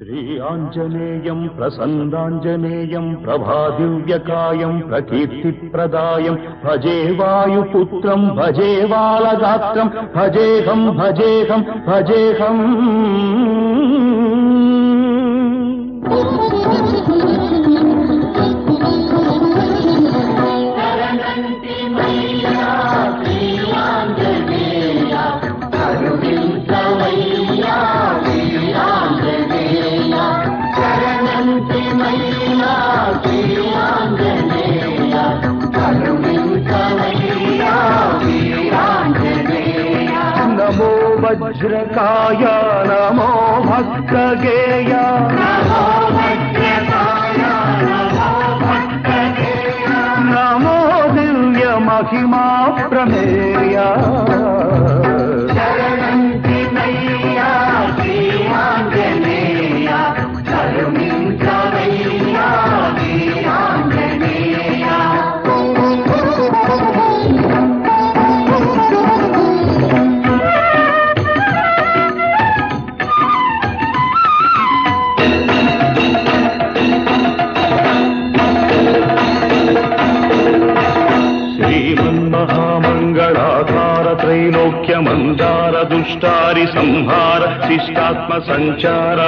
శ్రీయాంజనేయం ప్రసన్నాంజనేయం ప్రభాదివ్యకాయం ప్రకీర్తిప్రదాయం భజే వాయుపుత్రం భజే బాలగాత్రం భజేహం భజేహం భజేహం. నమో వజ్రకాయ నమో భక్తగేయ నమో దివ్య మహిమా ప్రమేయ. శ్రీమన్మహామంగళాధార త్రైలోక్యమందార దుష్టారి సంహార శిష్టాత్మ సంచార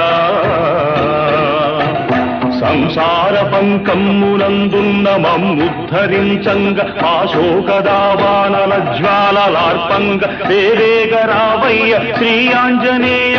సంసార పంకమ్మునందున్న మమ్ముద్ధరించంగ ఆశోకదావానల జ్వాలలార్పంగ వేవేగరావయ్య శ్రీ ఆంజనేయ.